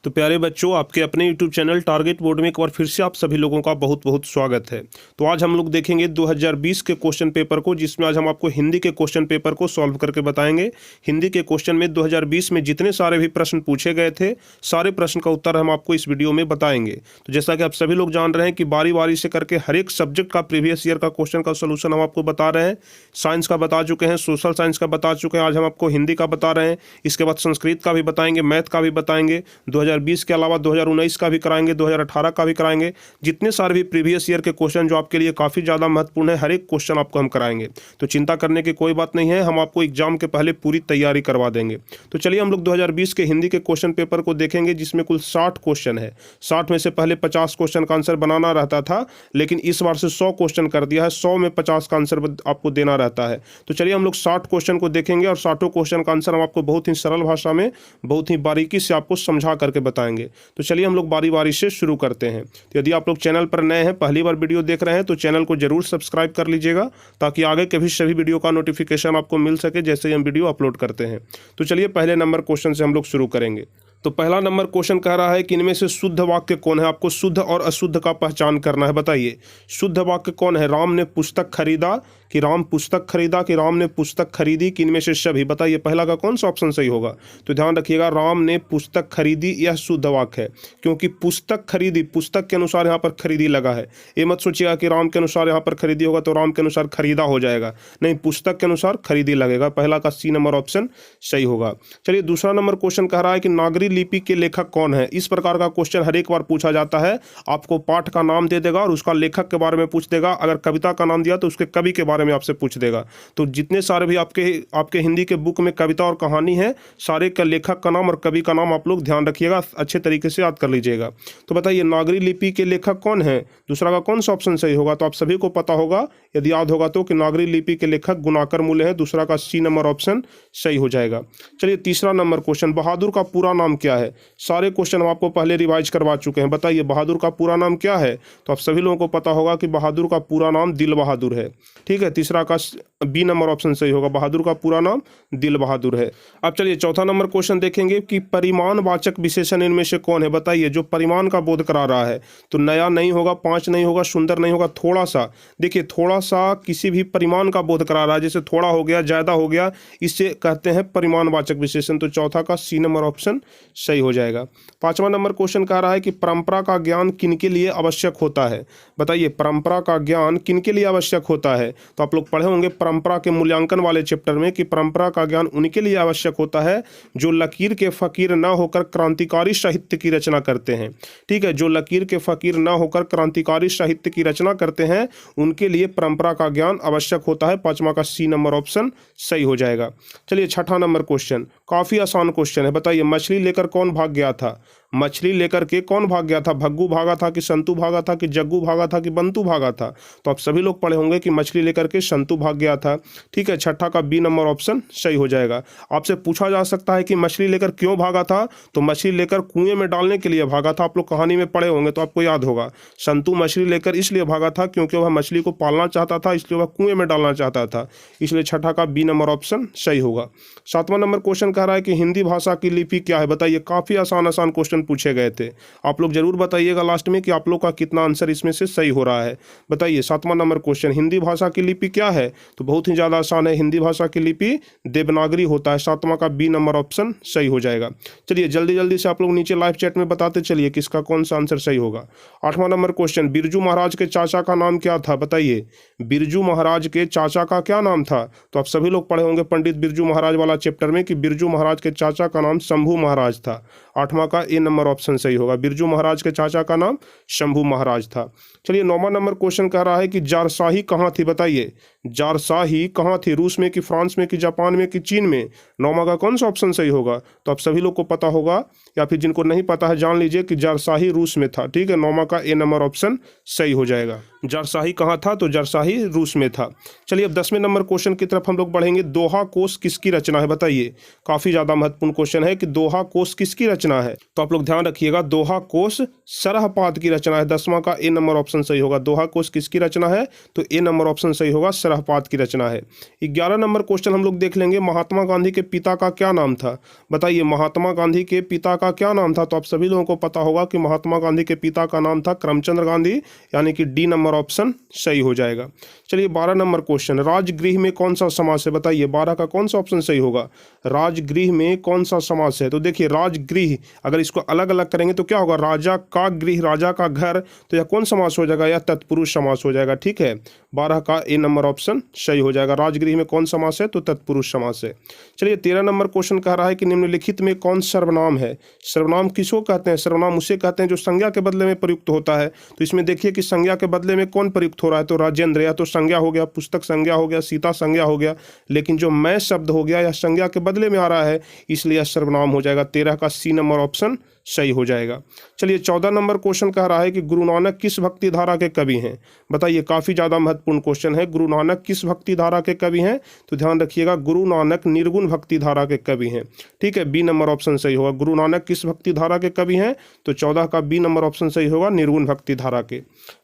तो प्यारे बच्चों, आपके अपने YouTube चैनल टारगेट बोर्ड में एक बार फिर से आप सभी लोगों का बहुत बहुत स्वागत है। तो आज हम लोग देखेंगे 2020 के क्वेश्चन पेपर को, जिसमें आज हम आपको हिंदी के क्वेश्चन पेपर को सॉल्व करके बताएंगे। हिंदी के क्वेश्चन में 2020 में जितने सारे भी प्रश्न पूछे गए थे, सारे प्रश्न का उत्तर हम आपको इस वीडियो में बताएंगे। तो जैसा कि आप सभी लोग जान रहे हैं कि बारी बारी से करके हर एक सब्जेक्ट का प्रीवियस ईयर का क्वेश्चन का सोल्यूशन हम आपको बता रहे हैं। साइंस का बता चुके हैं, सोशल साइंस का बता चुके हैं, आज हम आपको हिंदी का बता रहे हैं। इसके बाद संस्कृत का भी बताएंगे, मैथ का भी बताएंगे। 2020 के अलावा 2019 का भी कराएंगे, 2018 का भी कराएंगे। जितने सारे भी प्रीवियस ईयर के क्वेश्चन जो आपके लिए काफ़ी ज़्यादा महत्वपूर्ण है, हर एक क्वेश्चन आपको हम कराएंगे। तो चिंता करने की कोई बात नहीं है, हम आपको एग्जाम के पहले पूरी तैयारी करवा देंगे। तो चलिए हम लोग 2020 के हिंदी के क्वेश्चन पेपर को देखेंगे, जिसमें कुल 60 क्वेश्चन है। 60 में से पहले 50 क्वेश्चन का आंसर बनाना रहता था, लेकिन इस बार से 100 क्वेश्चन कर दिया है। 100 में 50 का आंसर आपको देना रहता है। तो चलिए हम लोग 60 क्वेश्चन को देखेंगे और 60 क्वेश्चन का आंसर हम आपको बहुत ही सरल भाषा में, बहुत ही बारीकी से आपको समझा करके बताएंगे। तो चलिए हम लोग बारी बारी से शुरू करते हैं। तो यदि आप लोग चैनल पर नए हैं, पहली बार वीडियो देख रहे हैं, तो चैनल को जरूर सब्सक्राइब कर लीजिएगा, ताकि आगे के भी सभी वीडियो का नोटिफिकेशन आपको मिल सके जैसे ही हम वीडियो अपलोड करते हैं। तो चलिए पहले नंबर क्वेश्चन से हम लोग शुरू करेंगे। तो पहला नंबर क्वेश्चन कह रहा है कि इनमें से शुद्ध वाक्य कौन है। आपको शुद्ध और अशुद्ध का पहचान करना है। बताइए शुद्ध वाक्य कौन है। राम ने पुस्तक खरीदा, कि राम पुस्तक खरीदा, कि राम ने पुस्तक खरीदी, कि इनमें से सभी। बताइए पहला का कौन सा ऑप्शन सही होगा। तो ध्यान रखिएगा, राम ने पुस्तक खरीदी, यह शुद्ध वाक्य है, क्योंकि पुस्तक खरीदी, पुस्तक के अनुसार यहाँ पर खरीदी लगा है। ये मत सोचिएगा कि राम के अनुसार यहाँ पर खरीदी होगा तो राम के अनुसार खरीदा हो जाएगा, नहीं, पुस्तक के अनुसार खरीदी लगेगा। पहला का सी नंबर ऑप्शन सही होगा। चलिए दूसरा नंबर क्वेश्चन कह रहा है कि नागरी लिपि के लेखक कौन है। इस प्रकार का क्वेश्चन हर एक बार पूछा जाता है। आपको पाठ का नाम दे देगा और उसका लेखक के बारे में पूछ देगा। अगर कविता का नाम दिया तो उसके कवि के बारे में आपसे पूछ देगा। तो जितने सारे भी आपके हिंदी के बुक में कविता और कहानी है, सारे का लेखक का नाम और कवि का नाम आप लोग ध्यान रखिएगा, अच्छे तरीके से याद कर लीजिएगा। तो बताइए नागरी लिपि के लेखक कौन है। दूसरा का कौन सा ऑप्शन सही होगा। तो आप सभी को पता होगा, यदि याद होगा तो, कि नागरी लिपि के लेखक गुणाकर मूल्य है। दूसरा का सी नंबर ऑप्शन सही हो जाएगा। चलिए तीसरा नंबर क्वेश्चन, बहादुर का पूरा नाम क्या है। सारे क्वेश्चन हम आपको पहले रिवाइज करवा चुके हैं। बताइए बहादुर का पूरा नाम क्या है। तो आप सभी लोगों को पता होगा कि बहादुर का पूरा नाम दिल बहादुर है। ठीक है, तीसरा का बी नंबर ऑप्शन सही होगा, बहादुर का पूरा नाम दिल बहादुर है। अब चलिए चौथा नंबर क्वेश्चन देखेंगे कि परिमाणवाचक विशेषण इनमें से कौन है। बताइए जो परिमाण का बोध करा रहा है। तो नया नहीं होगा, पांच नहीं होगा, सुंदर नहीं होगा, थोड़ा सा। देखिए थोड़ा सा किसी भी परिमाण का बोध करा रहा है, जैसे थोड़ा हो गया, ज्यादा हो गया, इससे कहते हैं परिमाणवाचक विशेषण। तो चौथा का सी नंबर ऑप्शन सही हो जाएगा। पांचवा नंबर क्वेश्चन कह रहा है कि परंपरा का ज्ञान किनके लिए आवश्यक होता है। बताइए परंपरा का ज्ञान किनके लिए आवश्यक होता है। तो आप लोग पढ़े होंगे परंपरा के मूल्यांकन वाले चैप्टर में कि परंपरा का ज्ञान उनके लिए आवश्यक होता है जो लकीर के फकीर न होकर क्रांतिकारी साहित्य की रचना करते हैं। ठीक है, जो लकीर के फकीर न होकर क्रांतिकारी साहित्य की रचना करते हैं, उनके लिए परंपरा का ज्ञान आवश्यक होता है। पांचवा का सी नंबर ऑप्शन सही हो जाएगा। चलिए छठा नंबर क्वेश्चन, काफी आसान क्वेश्चन है। बताइए मछली लेकर कौन भाग गया था। मछली लेकर के कौन भाग गया था। भग्गू भागा था, कि संतू भागा था, कि जग्गू भागा था, कि बंतू भागा था। तो आप सभी लोग पढ़े होंगे कि मछली लेकर के संतू भाग गया था। ठीक है, छठा का बी नंबर ऑप्शन सही हो जाएगा। आपसे पूछा जा सकता है कि मछली लेकर क्यों भागा था। तो मछली लेकर कुएं में डालने के लिए भागा था। आप लोग कहानी में पढ़े होंगे तो आपको याद होगा। संतू मछली लेकर इसलिए भागा था क्योंकि वह मछली को पालना चाहता था, इसलिए वह कुएं में डालना चाहता था। इसलिए छठा का बी नंबर ऑप्शन सही होगा। सातवां नंबर क्वेश्चन कह रहा है कि हिंदी भाषा की लिपि क्या है। बताइए काफी आसान आसान क्वेश्चन पूछे गए थे। आप लोग जरूर बताइएगा लास्ट में कि आप लोग का कितना आंसर इसमें से सही हो रहा है। बताइए सातवां नंबर क्वेश्चन, हिंदी भाषा की लिपि क्या है। तो बहुत ही ज्यादा आसान है, हिंदी भाषा की लिपि देवनागरी होता है। सातवां का बी नंबर ऑप्शन सही हो जाएगा। चलिए जल्दी जल्दी से आप लोग नीचे लाइव चैट में बताते चलिए किसका कौन सा आंसर सही होगा। आठवां नंबर क्वेश्चन, बिरजू महाराज के चाचा का नाम क्या था। बताइए बिरजू महाराज के चाचा का क्या नाम था। तो आप सभी लोग पढ़े होंगे पंडित बिरजू महाराज वाला चैप्टर में कि बिरजू महाराज के चाचा का नाम शंभू महाराज था। आठवां का ए नंबर ऑप्शन सही होगा, बिरजू महाराज के चाचा का नाम शंभू महाराज था। चलिए नौवां नंबर क्वेश्चन कह रहा है कि जारशाही कहाँ थी। बताइए जारशाही कहाँ थी, रूस में, कि फ्रांस में, कि जापान में, कि चीन में। नौवां का कौन सा ऑप्शन सही होगा। तो आप सभी लोग को पता होगा, या फिर जिनको नहीं पता है जान लीजिए कि जारशाही रूस में था। ठीक है, नौवां का ए नंबर ऑप्शन सही हो जाएगा। जारशाही कहाँ था। तो जारशाही रूस में था। चलिए अब 10वें नंबर क्वेश्चन की तरफ हम लोग बढ़ेंगे। दोहा कोश किसकी रचना है। बताइए काफी ज्यादा महत्वपूर्ण क्वेश्चन है कि दोहा कोश किसकी रचना है। तो आप लोग ध्यान रखिएगा, दोहा कोश सरहपाद की रचना है। 10वां का ए नंबर ऑप्शन सही होगा। दोहा कोश किसकी रचना है। तो ए नंबर ऑप्शन सही होगा, गृहपात की रचना है। 11 नंबर क्वेश्चन हम लोग देख लेंगे, महात्मा गांधी के पिता का क्या नाम था? बताइए महात्मा गांधी के पिता का क्या नाम था? तो आप सभी लोगों को पता होगा कि महात्मा गांधी के पिता का नाम था करमचंद गांधी, यानी कि डी नंबर ऑप्शन सही हो जाएगा। चलिए 12 नंबर क्वेश्चन, राजगृह में कौन सा समास है? बताइए 12 का कौन सा ऑप्शन सही होगा? राजगृह में कौन सा समास है? तो देखिए राजगृह अगर इसको अलग अलग करेंगे तो क्या होगा, राजा का गृह, राजा का घर, तो यह कौन समास हो जाएगा? यह तत्पुरुष समास हो जाएगा। ठीक है, 12 का ए नंबर ऑप्शन सही हो जाएगा। राजगृह में कौन समास है? तो तत्पुरुष समास है। चलिए 13 नंबर क्वेश्चन कह रहा है कि निम्नलिखित में कौन सर्वनाम है? सर्वनाम किसको कहते हैं? सर्वनाम उसे कहते हैं जो संज्ञा के बदले में प्रयुक्त होता है। तो इसमें देखिए कि संज्ञा के बदले में कौन प्रयुक्त हो रहा है? तो राजेंद्र, या तो संज्ञा हो गया, पुस्तक संज्ञा हो गया, सीता संज्ञा हो गया, लेकिन जो मैं शब्द हो गया यह संज्ञा के बदले में आ रहा है, इसलिए सर्वनाम हो जाएगा। 13 का सी नंबर ऑप्शन सही हो जाएगा। चलिए 14 नंबर क्वेश्चन कह रहा है कि गुरु नानक किस भक्ति धारा के कवि हैं? बताइए, काफी ज्यादा महत्वपूर्ण क्वेश्चन है। गुरु नानक किस भक्ति धारा के कवि हैं? तो ध्यान रखिएगा, गुरु नानक निर्गुण भक्ति धारा के कवि हैं। ठीक है, बी नंबर ऑप्शन सही होगा। गुरु नानक किस भक्ति धारा के कवि हैं? तो 14 का बी नंबर ऑप्शन सही होगा, निर्गुण भक्ति धारा के।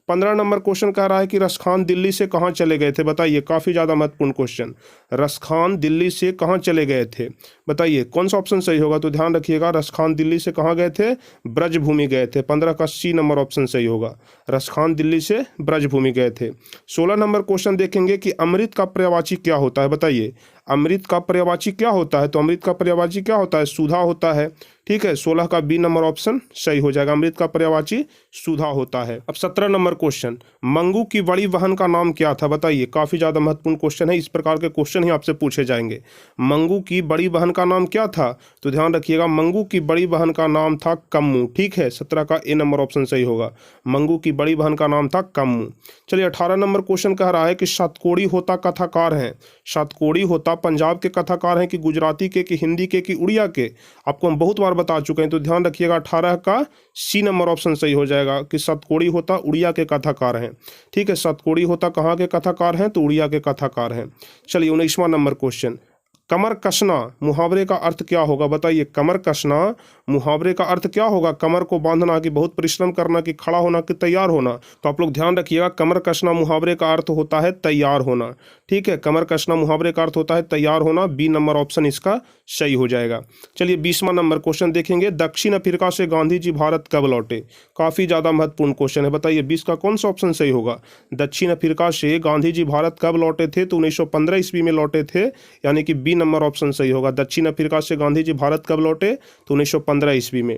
15 नंबर क्वेश्चन कह रहा है कि रसखान दिल्ली से कहाँ चले गए थे? बताइए, काफी ज्यादा महत्वपूर्ण क्वेश्चन, रसखान दिल्ली से कहाँ चले गए थे? बताइए कौन सा ऑप्शन सही होगा? तो ध्यान रखिएगा, रसखान दिल्ली से कहाँ गए थे? ब्रजभूमि गए थे। 15 का सी नंबर ऑप्शन सही होगा, रसखान दिल्ली से ब्रजभूमि गए थे। 16 नंबर क्वेश्चन देखेंगे कि अमृत का पर्यायवाची क्या होता है? बताइए अमृत का पर्यायवाची क्या होता है? तो अमृत का पर्यायवाची क्या होता है? सुधा होता है। ठीक है, 16 का बी नंबर ऑप्शन सही हो जाएगा, अमृत का पर्यायवाची सुधा होता है। अब 17 नंबर क्वेश्चन, मंगू की बड़ी बहन का नाम क्या था? बताइए, काफी ज्यादा महत्वपूर्ण क्वेश्चन है, इस प्रकार के क्वेश्चन ही आपसे पूछे जाएंगे। मंगू की बड़ी बहन का नाम क्या था? तो ध्यान रखिएगा, मंगू की बड़ी बहन का नाम था कम्मू। ठीक है, 17 का ए नंबर ऑप्शन सही होगा, मंगू की बड़ी बहन का नाम था कम्मू। चलिए 18 नंबर क्वेश्चन कह रहा है कि सातकोड़ी होता कथाकार हैं। सातकोड़ी होता पंजाब के कथाकार हैं कि गुजराती के, कि हिंदी के, कि उड़िया के? आपको हम बहुत बार बता चुके हैं, तो ध्यान रखिएगा 18 का सी नंबर ऑप्शन सही हो जाएगा कि सातकोड़ी होता उड़िया के कथाकार हैं। ठीक है, सातकोड़ी होता कहाँ के कथाकार हैं? तो उड़िया के कथाकार हैं। चलिए 19वां नंबर क्वेश्चन, कमर कसना मुहावरे का अर्थ क्या होगा? बताइए कमर कसना मुहावरे का अर्थ क्या होगा? कमर को बांधना, कि बहुत परिश्रम करना, कि खड़ा होना, कि तैयार होना? तो आप लोग ध्यान रखिएगा, कमर कसना मुहावरे का अर्थ होता है तैयार होना। ठीक है, कमर कसना मुहावरे का अर्थ होता है तैयार होना, बी नंबर ऑप्शन इसका सही हो जाएगा। चलिए 20वां नंबर क्वेश्चन देखेंगे, दक्षिण अफ्रीका से गांधी जी भारत कब लौटे? काफी ज्यादा महत्वपूर्ण क्वेश्चन है, बताइए 20 का कौन सा ऑप्शन सही होगा? दक्षिण अफ्रीका से गांधी जी भारत कब लौटे थे? तो 1915 ईस्वी में लौटे थे, यानी कि बी नंबर ऑप्शन सही होगा। दक्षिण अफ्रीका से गांधी जी भारत कब लौटे? तो 1915 ईस्वी में।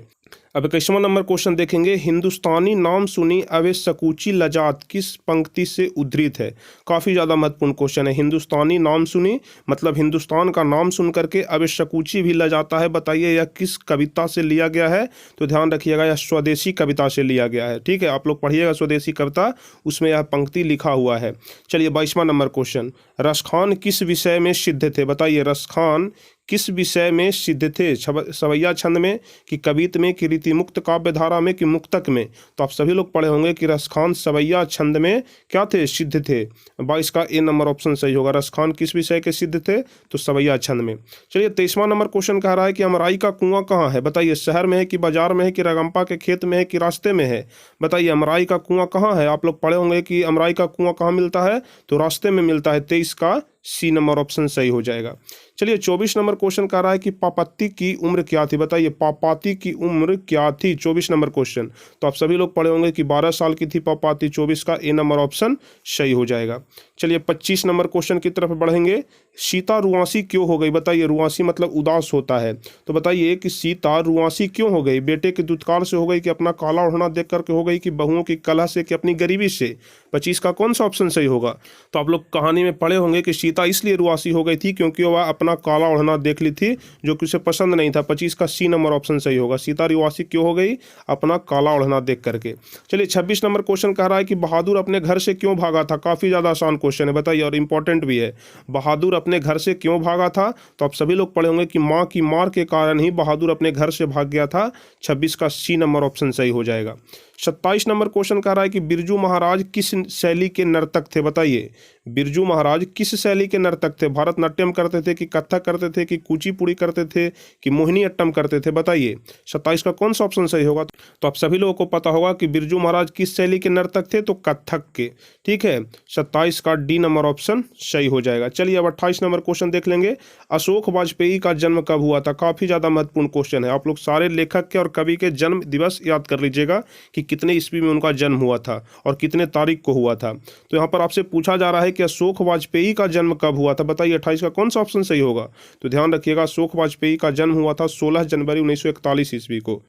अब 21वां नंबर क्वेश्चन देखेंगे, हिंदुस्तानी नाम सुनी अवे सकूची लजात किस पंक्ति से उद्धृत है? काफी ज्यादा महत्वपूर्ण क्वेश्चन है। हिंदुस्तानी नाम सुनी मतलब हिंदुस्तान का नाम सुन करके अवे सकूची भी लजाता है, बताइए यह किस कविता से लिया गया है? तो ध्यान रखिएगा, यह स्वदेशी कविता से लिया गया है। ठीक है, आप लोग पढ़िएगा स्वदेशी कविता, उसमें यह पंक्ति लिखा हुआ है। चलिए 22वां नंबर क्वेश्चन, रसखान किस विषय में सिद्ध थे? बताइए रसखान किस विषय में सिद्ध थे? सवैया छंद में, कि कवित्त में, कि रीतिमुक्त काव्य धारा में, कि मुक्तक में? तो आप सभी लोग पढ़े होंगे कि रसखान सवैया छंद में क्या थे? सिद्ध थे। 22 का ए नंबर ऑप्शन सही होगा, रसखान किस विषय के सिद्ध थे? तो सवैया छंद में। चलिए 23वां नंबर क्वेश्चन कह रहा है कि अमराई का कुआं कहाँ है? बताइए शहर में है, कि बाजार में है, कि रगम्पा के खेत में है, कि रास्ते में है? बताइए अमराई का कुआं कहाँ है? आप लोग पढ़े होंगे कि अमराई का कुआं कहाँ मिलता है? तो रास्ते में मिलता है। 23 का सी नंबर ऑप्शन सही हो जाएगा। चलिए 24 नंबर क्वेश्चन कह रहा है कि पापाती की उम्र क्या थी? बताइए पापाती की उम्र क्या थी? 24 नंबर क्वेश्चन, तो आप सभी लोग पढ़े होंगे कि 12 साल की थी पापाती। 24 का ए नंबर ऑप्शन सही हो जाएगा। चलिए 25 नंबर क्वेश्चन की तरफ बढ़ेंगे, सीता रुआंसी क्यों हो गई? बताइए रुआंसी मतलब उदास होता है, तो बताइए कि सीता रुआंसी क्यों हो गई? बेटे के दुत्कार से हो गई, कि अपना काला ओढ़ना देख करके हो गई, कि बहुओं की कलह से, कि अपनी गरीबी से? 25 का कौन सा ऑप्शन सही होगा? तो आप लोग कहानी में पढ़े होंगे कि सीता इसलिए रुआंसी हो गई थी क्योंकि वह अपना काला ओढ़ना देख ली थी जो कि उसे पसंद नहीं था। 25 का सी नंबर ऑप्शन सही होगा, सीता रुआंसी क्यों हो गई? अपना काला ओढ़ना देख करके। चलिए 26 नंबर क्वेश्चन कह रहा है कि बहादुर अपने घर से क्यों भागा था? काफी ज्यादा आसान क्वेश्चन है, बताइए, और इंपॉर्टेंट भी है। बहादुर अपने घर से क्यों भागा था? तो आप सभी लोग पढ़े होंगे कि मां की मार के कारण ही बहादुर अपने घर से भाग गया था। 26 का सी नंबर ऑप्शन सही हो जाएगा। 27 नंबर क्वेश्चन कह रहा है कि बिरजू महाराज किस शैली के नर्तक थे, बताइए। बिरजू महाराज किस शैली के नर्तक थे, भारतनाट्यम करते थे कि कथक करते थे कि कुचिपुड़ी करते थे कि मोहिनीअट्टम करते थे, बताइए। 27 का कौन सा ऑप्शन सही होगा? तो आप सभी लोगों को पता होगा कि बिरजू महाराज किस शैली के नर्तक थे, तो कथक के, ठीक है। 27 का डी नंबर ऑप्शन सही हो जाएगा। चलिए अब 28 नंबर क्वेश्चन देख लेंगे। अशोक वाजपेयी का जन्म कब हुआ था? काफी ज्यादा महत्वपूर्ण क्वेश्चन है। आप लोग सारे लेखक के और कवि के जन्म दिवस याद कर लीजिएगा कि कितने ईस्वी में उनका जन्म हुआ था और कितने तारीख को हुआ था। तो यहाँ पर आपसे पूछा जा रहा है कि अशोक वाजपेयी का जन्म कब हुआ था, बताइए। 28 का कौन सा ऑप्शन सही होगा? तो ध्यान रखिएगा, अशोक वाजपेयी का जन्म हुआ था 16 जनवरी 1941 ईस्वी को,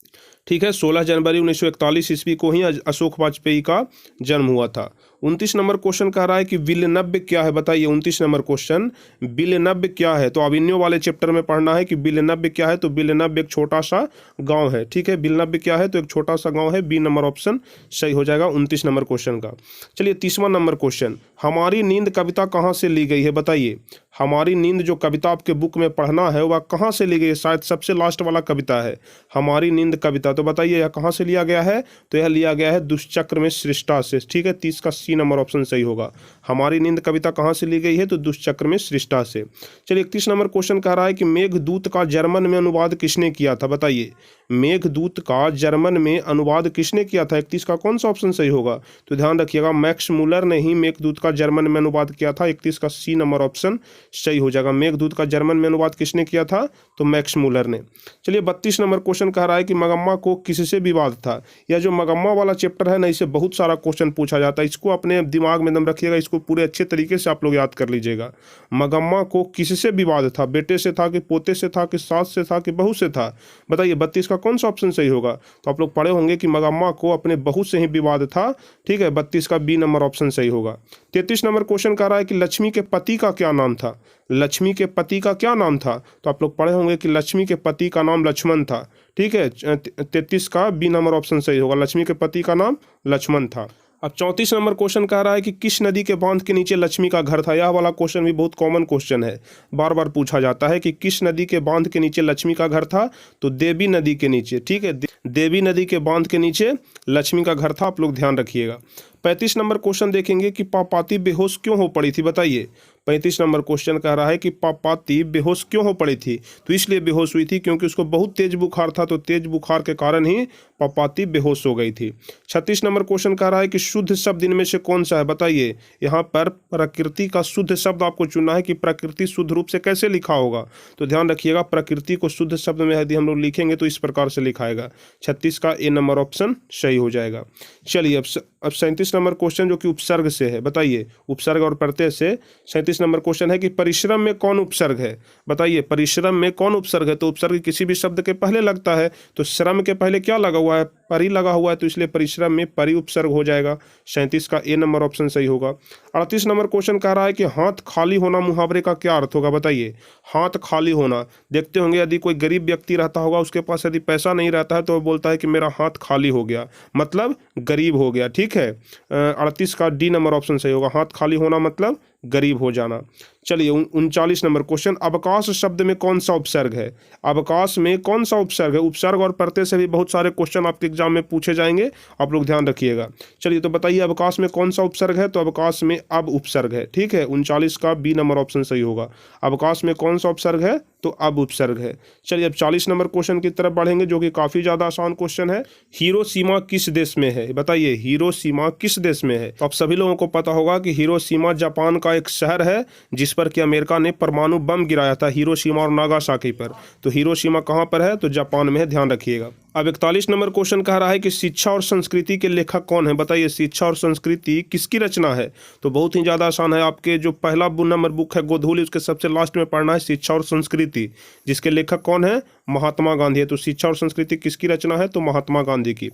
ठीक है। 16 जनवरी 1941 ईस्वी को ही अशोक वाजपेयी का जन्म हुआ था। 29 नंबर क्वेश्चन कह रहा है कि विलनब्य क्या है, बताइए। 29 नंबर क्वेश्चन, विलनब्य क्या है? तो अभिनव वाले चैप्टर में पढ़ना है कि विलनब्य क्या है। तो विलनब्य एक छोटा सा गांव है, ठीक है। विलनब्य क्या है? तो एक छोटा सा गांव है। बी नंबर ऑप्शन सही हो जाएगा 29 नंबर क्वेश्चन का। चलिए 30वां नंबर क्वेश्चन, हमारी नींद कविता कहाँ से ली गई है, बताइए। हमारी नींद जो कविता आपके बुक में पढ़ना है वह कहाँ से ली गई है? शायद सबसे लास्ट वाला कविता है हमारी नींद कविता। तो बताइए यह कहाँ से लिया गया है? तो यह लिया गया है दुष्चक्र में सृष्टा से, ठीक है। 30 का सी नंबर ऑप्शन सही होगा। हमारी नींद कविता कहाँ से ली गई है? तो दुष्चक्र में सृष्टा से। चलिए 31 नंबर क्वेश्चन कह रहा है कि मेघदूत का जर्मन में अनुवाद किसने किया था, बताइए। मेघदूत का जर्मन में अनुवाद किसने किया था? 31 का कौन सा ऑप्शन सही होगा? तो ध्यान रखिएगा, मैक्स मूलर ने ही मेघदूत का जर्मन में अनुवाद किया था। 31 का सी नंबर ऑप्शन सही हो जाएगा। मेघदूत का जर्मन में अनुवाद किसने किया था? तो मैक्स मूलर ने। चलिए 32 नंबर क्वेश्चन कह रहा है कि मगम्मा को किससे विवाद था? यह जो मगम्मा वाला चैप्टर है ना, इससे बहुत सारा क्वेश्चन पूछा जाता है। इसको अपने दिमाग में दम रखिएगा, इसको पूरे अच्छे तरीके से आप लोग याद कर लीजिएगा। मगम्मा को किससे विवाद था? बेटे से था कि पोते से था कि सास से था कि बहू से था, बताइए। 32 का कौन सा ऑप्शन सही होगा? तो आप लोग पढ़े होंगे कि मगम्मा को अपने बहू से ही विवाद था, ठीक है। 32 का बी नंबर ऑप्शन सही होगा। 33 नंबर क्वेश्चन कह रहा है कि लक्ष्मी के पति का क्या नाम था? लक्ष्मी के पति का क्या नाम था? तो आप लोग पढ़े होंगे कि लक्ष्मी के पति का नाम लक्ष्मण था, ठीक है। 33 का बी नंबर ऑप्शन सही होगा। लक्ष्मी के पति का नाम लक्ष्मण था। अब 34 नंबर क्वेश्चन कह रहा है कि किस नदी के बांध के नीचे लक्ष्मी का घर था? यह वाला क्वेश्चन भी बहुत कॉमन क्वेश्चन है, बार बार पूछा जाता है कि किस नदी के बांध के नीचे लक्ष्मी का घर था? तो देवी नदी के नीचे, ठीक है। देवी नदी के बांध के नीचे लक्ष्मी का घर था, आप लोग ध्यान रखिएगा। 35 नंबर क्वेश्चन देखेंगे कि पापाती बेहोश क्यों हो पड़ी थी, बताइए। 35 नंबर क्वेश्चन कह रहा है कि पापाती बेहोश क्यों हो पड़ी थी? तो इसलिए बेहोश हुई थी क्योंकि उसको बहुत तेज बुखार था, तो तेज बुखार के कारण ही पापाती बेहोश हो गई थी। 36 नंबर क्वेश्चन कह रहा है कि शुद्ध शब्द इनमें से कौन सा है, बताइए। यहाँ पर प्रकृति का शुद्ध शब्द आपको चुनना है कि प्रकृति शुद्ध रूप से कैसे लिखा होगा। तो ध्यान रखिएगा, प्रकृति को शुद्ध शब्द में यदि हम लोग लिखेंगे तो इस प्रकार से लिखाएगा। 36 का ए नंबर ऑप्शन सही हो जाएगा। चलिए अब 37 नंबर क्वेश्चन जो कि उपसर्ग से है, बताइए। उपसर्ग और प्रत्यय से 37 नंबर क्वेश्चन है कि परिश्रम में कौन उपसर्ग है, बताइए। परिश्रम में कौन उपसर्ग है? तो उपसर्ग किसी भी शब्द के पहले लगता है, तो श्रम के पहले क्या लगा हुआ है? परि लगा हुआ है, तो इसलिए परिश्रम में परि उपसर्ग हो जाएगा। 37 का ए नंबर ऑप्शन सही होगा। 38 नंबर क्वेश्चन कह रहा है कि हाथ खाली होना मुहावरे का क्या अर्थ होगा, बताइए। हाथ खाली होना, देखते होंगे यदि कोई गरीब व्यक्ति रहता होगा, उसके पास यदि पैसा नहीं रहता है तो वो बोलता है कि मेरा हाथ खाली हो गया, मतलब गरीब हो गया, ठीक है। 38 का डी नंबर ऑप्शन सही होगा। हाथ खाली होना मतलब गरीब हो जाना। चलिए 39 नंबर क्वेश्चन, अवकाश शब्द में कौन सा उपसर्ग है? अवकाश में कौन सा उपसर्ग है? उपसर्ग और प्रत्यय से भी बहुत सारे क्वेश्चन आपके एग्जाम में पूछे जाएंगे, आप लोग ध्यान रखिएगा। चलिए तो बताइए अवकाश में कौन सा उपसर्ग है? तो अवकाश में अब उपसर्ग है, ठीक है। 39 का बी नंबर ऑप्शन सही होगा। अवकाश में कौन सा उपसर्ग है? तो अब उपसर्ग है। चलिए अब 40 नंबर क्वेश्चन की तरफ बढ़ेंगे जो कि काफी ज्यादा आसान क्वेश्चन है। हिरोशिमा किस देश में है, बताइए। हिरोशिमा किस देश में है? तो आप सभी लोगों को पता होगा कि हिरोशिमा जापान का एक शहर है जिस पर कि अमेरिका ने परमाणु बम गिराया था, हिरोशिमा और नागासाकी पर। तो हिरोशिमा कहाँ पर है? तो जापान में है, ध्यान रखिएगा। अब 41 नंबर क्वेश्चन कह रहा है कि शिक्षा और संस्कृति के लेखक कौन है, बताइए। शिक्षा और संस्कृति किसकी रचना है? तो बहुत ही ज़्यादा आसान है, आपके जो पहला नंबर बुक है गोधूली, उसके सबसे लास्ट में पढ़ना है शिक्षा और संस्कृति, जिसके लेखक कौन है? महात्मा गांधी है। तो शिक्षा और संस्कृति किसकी रचना है? तो महात्मा गांधी की।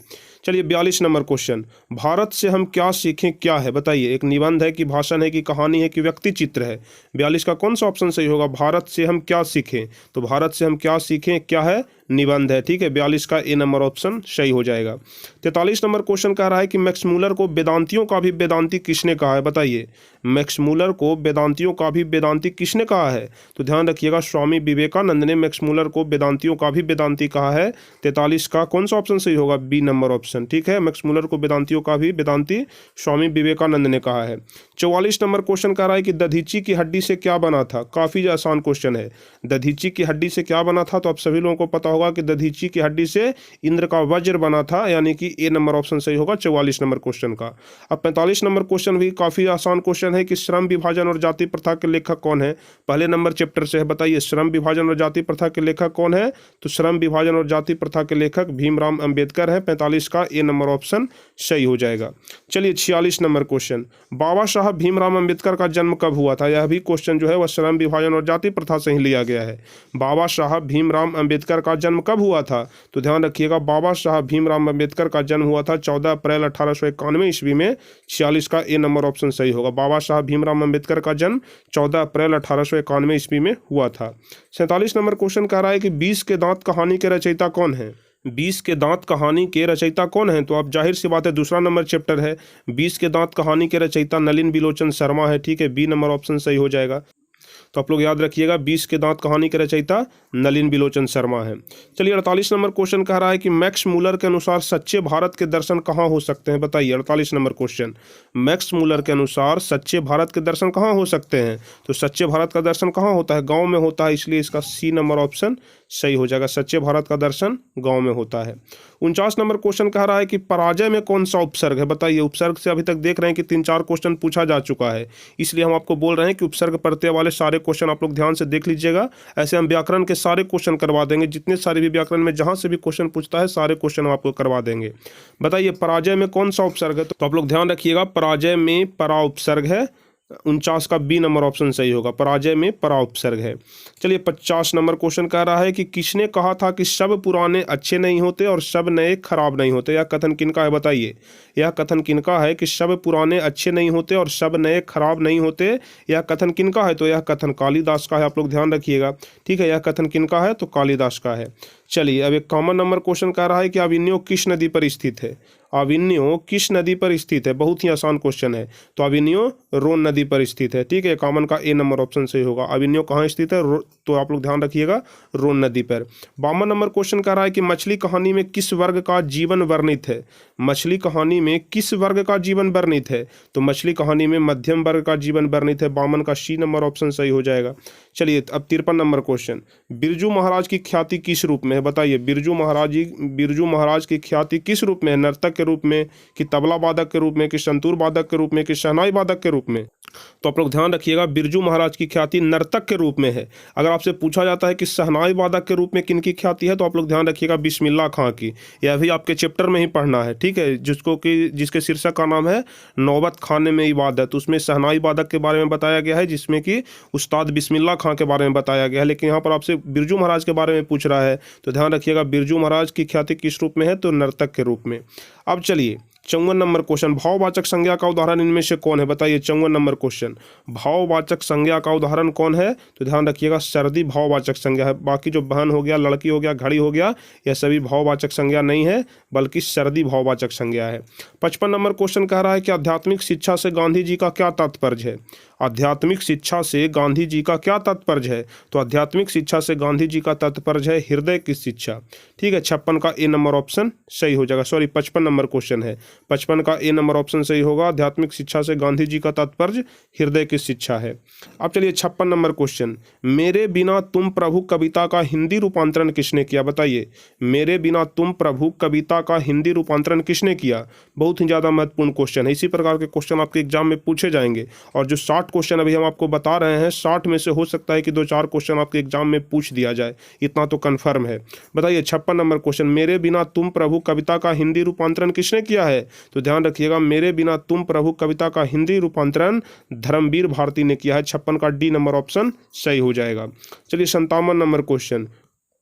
चलिए 42 नंबर क्वेश्चन, भारत से हम क्या सीखें क्या है, बताइए। एक निबंध है कि भाषण है कि कहानी है कि व्यक्ति चित्र है? 42 का कौन सा ऑप्शन सही होगा? भारत से हम क्या सीखें, तो भारत से हम क्या सीखें क्या है? निबंध है, ठीक है। 42 का ए नंबर ऑप्शन सही हो जाएगा। 43 नंबर क्वेश्चन कह रहा है कि मैक्स मूलर को वेदांतियों का भी वेदांती किसने कहा है, बताइए। मैक्समूलर को वेदांतियों का भी वेदांती किसने कहा है? तो ध्यान रखिएगा, स्वामी विवेकानंद ने मैक्समूलर को वेदांतियों का भी वेदांती कहा है। 43 का कौन सा ऑप्शन सही होगा? B number option. ठीक है, मैक्समूलर को वेदांतियों का भी वेदांती स्वामी विवेकानंद ने कहा है। 44 नंबर क्वेश्चन कह रहा है कि दधीची की हड्डी से क्या बना था? काफी आसान क्वेश्चन है। दधीची की हड्डी से क्या बना था? तो आप सभी लोगों को पता होगा कि दधीची की हड्डी से इंद्र का वज्र बना था, यानी कि ए नंबर ऑप्शन सही होगा 44 नंबर क्वेश्चन का। अब 45 नंबर क्वेश्चन भी काफी आसान क्वेश्चन है कि श्रम विभाजन और जाति प्रथा के लेखक कौन है? पहले नंबर चैप्टर से है, बताइए श्रम विभाजन और जाति प्रथा के लेखक कौन है? तो श्रम विभाजन और जाति प्रथा के लेखक भीमराव अंबेडकर है। 45 का ए नंबर ऑप्शन सही हो जाएगा। चलिए 46 नंबर क्वेश्चन, बाबा साहब भीमराव अंबेडकर का जन्म कब हुआ था? यह भी क्वेश्चन जो है वह श्रम विभाजन और जाति प्रथा से ही लिया गया है। बाबा साहब भीमराव अंबेडकर का जन्म कब हुआ था? तो ध्यान रखिएगा, बाबा साहब भीमराव अंबेडकर का जन्म हुआ था 14 अप्रैल 1891 ईस्वी में। 46 का ए नंबर ऑप्शन सही होगा। बाबा साहब भीमराव अंबेडकर का जन्म 14 अप्रैल 1891 ईस्वी में हुआ था। 47 नंबर क्वेश्चन कह रहा है कि 20 के दांत कहानी के रचयिता कौन है? 20 के दांत कहानी के रचयिता कौन है? तो अब जाहिर सी बात है दूसरा नंबर चैप्टर है। 20 के दांत कहानी के रचयिता नलिन बिलोचन शर्मा है। ठीक है, बी नंबर ऑप्शन सही हो जाएगा। तो आप लोग याद रखिएगा, 20 के दांत कहानी के रचयिता नलिन बिलोचन शर्मा है। चलिए 48 नंबर क्वेश्चन कह रहा है कि मैक्स मूलर के अनुसार सच्चे भारत के दर्शन कहाँ हो सकते हैं? बताइए 48 नंबर क्वेश्चन, मैक्स मूलर के अनुसार सच्चे भारत के दर्शन कहाँ हो सकते हैं? तो सच्चे भारत का दर्शन कहाँ होता है? गाँव में होता है, इसलिए इसका सी नंबर ऑप्शन सही हो जाएगा। सच्चे भारत का दर्शन गाँव में होता है। 49 नंबर क्वेश्चन कह रहा है कि पराजय में कौन सा उपसर्ग है? बताइए, उपसर्ग से अभी तक देख रहे हैं कि 3-4 क्वेश्चन पूछा जा चुका है, इसलिए हम आपको बोल रहे हैं कि उपसर्ग प्रत्यय वाले सारे क्वेश्चन आप लोग ध्यान से देख लीजिएगा। ऐसे हम व्याकरण के सारे क्वेश्चन करवा देंगे, जितने सारे भी व्याकरण में जहां से भी क्वेश्चन पूछता है सारे क्वेश्चन हम आपको करवा देंगे। बताइए पराजय में कौन सा उपसर्ग है? तो आप लोग ध्यान रखिएगा, पराजय में परा उपसर्ग है। 49 का बी नंबर ऑप्शन सही होगा, पराजय में परा उपसर्ग है। चलिए 50 नंबर क्वेश्चन कह रहा है कि किसने कहा था कि सब पुराने अच्छे नहीं होते और सब नए खराब नहीं होते? यह कथन किनका है? बताइए, यह कथन किनका है कि सब पुराने अच्छे नहीं होते और सब नए खराब नहीं होते? यह कथन किनका है? तो यह कथन कालिदास का है। आप लोग ध्यान रखिएगा। ठीक है, यह कथन किनका है? तो कालिदास का है। चलिए अब एक कॉमन नंबर क्वेश्चन कह रहा है कि अविन्यो किस नदी पर स्थित है? अविन्यो किस नदी पर स्थित है? बहुत ही आसान क्वेश्चन है। तो अविन्यो रोन नदी पर स्थित है। ठीक है, कॉमन का ए नंबर ऑप्शन सही होगा। अविन्यो कहाँ स्थित है? तो आप लोग ध्यान रखिएगा, रोन नदी पर। 52 नंबर क्वेश्चन कह रहा है कि मछली कहानी में किस वर्ग का जीवन वर्णित है? मछली कहानी में किस वर्ग का जीवन वर्णित है? तो मछली कहानी में मध्यम वर्ग का जीवन वर्णित है। 52 का सी नंबर ऑप्शन सही हो जाएगा। चलिए अब 53 नंबर क्वेश्चन, बिरजू महाराज की ख्याति किस रूप में है? बताइए, बिरजू महाराज की ख्याति किस रूप में है? नर्तक के रूप में, कि तबला वादक के रूप में, कि संतूर वादक के रूप में, कि शहनाई वादक के रूप में? तो आप लोग ध्यान रखिएगा, बिरजू महाराज की ख्याति नर्तक के रूप में है। अगर आपसे पूछा जाता है कि शहनाई वादक के रूप में किनकी ख्याति है, तो आप लोग ध्यान रखिएगा बिस्मिल्लाह खां की। यह भी आपके चैप्टर में ही पढ़ना है। ठीक है, जिसके शीर्षक का नाम है नौबत खाने में इबादत, उसमें शहनाई वादक के बारे में बताया गया है, जिसमें कि उस्ताद बिस्मिल्लाह खां के बारे में बताया गया है। लेकिन यहाँ पर आपसे बिरजू महाराज के बारे में पूछ रहा है, तो ध्यान रखिएगा बिरजू महाराज की ख्याति किस रूप में है? तो नर्तक के रूप में। अब चलिए 54 नंबर क्वेश्चन, भाववाचक संज्ञा का उदाहरण इनमें से कौन है? बताइए 54 नंबर क्वेश्चन, भाववाचक संज्ञा का उदाहरण कौन है? तो ध्यान रखिएगा, सर्दी भाववाचक संज्ञा है। बाकी जो बहन हो गया, लड़की हो गया, घड़ी हो गया, यह सभी भाववाचक संज्ञा नहीं है, बल्कि सर्दी भाववाचक संज्ञा है। 55 नंबर क्वेश्चन कह रहा है कि आध्यात्मिक शिक्षा से गांधी जी का क्या तात्पर्य है? आध्यात्मिक शिक्षा से गांधी जी का क्या तात्पर्य है? तो आध्यात्मिक शिक्षा से गांधी जी का तात्पर्य है हृदय की शिक्षा। ठीक है, 56 का ए नंबर ऑप्शन सही हो जाएगा। सॉरी, 55 नंबर क्वेश्चन है, 55 का ए नंबर ऑप्शन सही होगा। आध्यात्मिक शिक्षा से गांधी जी का तात्पर्य हृदय की शिक्षा है। अब चलिए 56 नंबर क्वेश्चन, मेरे बिना तुम प्रभु कविता का हिंदी रूपांतरण किसने किया? बताइए, मेरे बिना तुम प्रभु कविता का हिंदी रूपांतरण किसने किया? बहुत ही ज़्यादा महत्वपूर्ण क्वेश्चन है। इसी प्रकार के क्वेश्चन आपके एग्जाम में पूछे जाएंगे, और जो 60 क्वेश्चन अभी हम आपको बता रहे हैं, 60 में से हो सकता है कि 2-4 क्वेश्चन आपके एग्जाम में पूछ दिया जाए, इतना तो कन्फर्म है। बताइए 56 नंबर क्वेश्चन, मेरे बिना तुम प्रभु कविता का हिंदी रूपांतरण किसने किया है? तो ध्यान रखिएगा, मेरे बिना तुम प्रभु कविता का हिंदी रूपांतरण धर्मवीर भारती ने किया है। 56 का डी नंबर ऑप्शन सही हो जाएगा। चलिए 57 नंबर क्वेश्चन,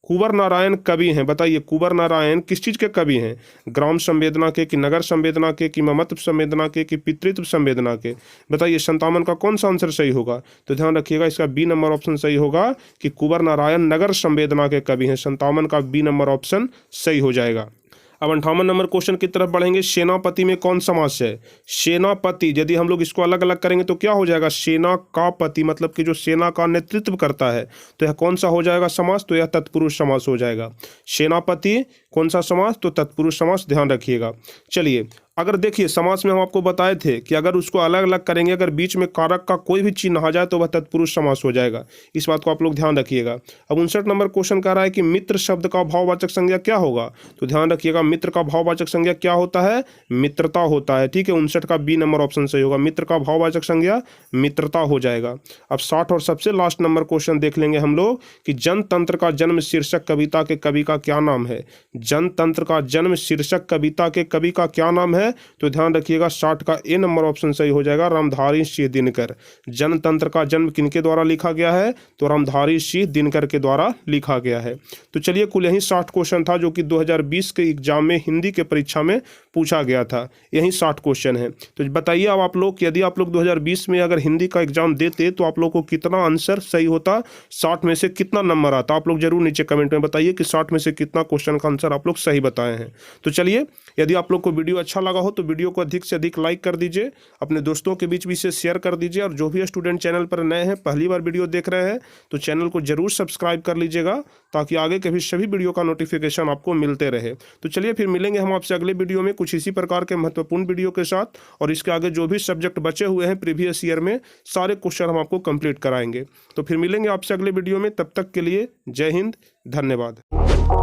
कुंवर नारायण कवि हैं। बताइए, कुंवर नारायण किस चीज़ के कवि हैं? ग्राम संवेदना के, कि नगर संवेदना के, कि ममत्व संवेदना के, कि पितृत्व संवेदना के? बताइए 57 का कौन सा आंसर सही होगा? तो ध्यान रखिएगा, इसका बी नंबर ऑप्शन सही होगा कि कुंवर नारायण नगर संवेदना के कवि हैं। 57 का बी नंबर ऑप्शन सही हो जाएगा। अब 58 नंबर क्वेश्चन की तरफ बढ़ेंगे। सेनापति में कौन समास है? सेनापति, यदि हम लोग इसको अलग अलग करेंगे तो क्या हो जाएगा? सेना का पति, मतलब कि जो सेना का नेतृत्व करता है, तो यह कौन सा हो जाएगा समास? तो यह तत्पुरुष समास हो जाएगा। सेनापति कौन सा समास? तो तत्पुरुष समास, ध्यान रखिएगा। चलिए, अगर देखिए समास में हम आपको बताए थे कि अगर उसको अलग अलग करेंगे, अगर बीच में कारक का कोई भी चिन्ह आ जाए तो वह तत्पुरुष समास हो जाएगा। इस बात को आप लोग ध्यान रखिएगा। अब 59 नंबर क्वेश्चन कह रहा है कि मित्र शब्द का भाववाचक संज्ञा क्या होगा? तो ध्यान रखिएगा, मित्र का भाववाचक संज्ञा क्या होता है? मित्रता होता है। ठीक है, 59 का बी नंबर ऑप्शन सही होगा। मित्र का भाववाचक संज्ञा मित्रता हो जाएगा। अब 60 और सबसे लास्ट नंबर क्वेश्चन देख लेंगे हम लोग कि जनतंत्र का जन्म शीर्षक कविता के कवि का क्या नाम है? जनतंत्र का जन्म शीर्षक कविता के कवि का क्या नाम है? तो ध्यान रखिएगा, 60 का ए नंबर ऑप्शन सही हो जाएगा, रामधारी सिंह दिनकर। जनतंत्र का जन्म किनके द्वारा लिखा गया है? तो रामधारी सिंह दिनकर के द्वारा लिखा गया है। तो चलिए, कुल यही 60 क्वेश्चन था जो कि 2020 के एग्जाम में हिंदी के परीक्षा में पूछा गया था। यही 60 क्वेश्चन है। तो बताइए अब आप लोग, यदि आप लोग 2020 में अगर हिंदी का एग्जाम देते तो आप लोग को कितना आंसर सही होता? 60 में से कितना नंबर आता? आप लोग जरूर नीचे कमेंट में बताइए कि 60 में से कितना क्वेश्चन का आंसर आप लोग सही बताए हैं। तो चलिए, यदि आप लोग को वीडियो अच्छा लगा हो तो वीडियो को अधिक से अधिक लाइक कर दीजिए, अपने दोस्तों के बीच भी इसे शेयर कर दीजिए, और जो भी स्टूडेंट चैनल पर नए हैं, पहली बार वीडियो देख रहे हैं, तो चैनल को जरूर सब्सक्राइब कर लीजिएगा ताकि आगे के भी सभी वीडियो का नोटिफिकेशन आपको मिलते रहे। तो चलिए, फिर मिलेंगे हम आपसे अगले वीडियो में कुछ इसी प्रकार के महत्वपूर्ण वीडियो के साथ, और इसके आगे जो भी सब्जेक्ट बचे हुए हैं प्रीवियस ईयर में, सारे क्वेश्चन हम आपको कंप्लीट कराएंगे। तो फिर मिलेंगे आपसे अगले वीडियो में, तब तक के लिए जय हिंद, धन्यवाद।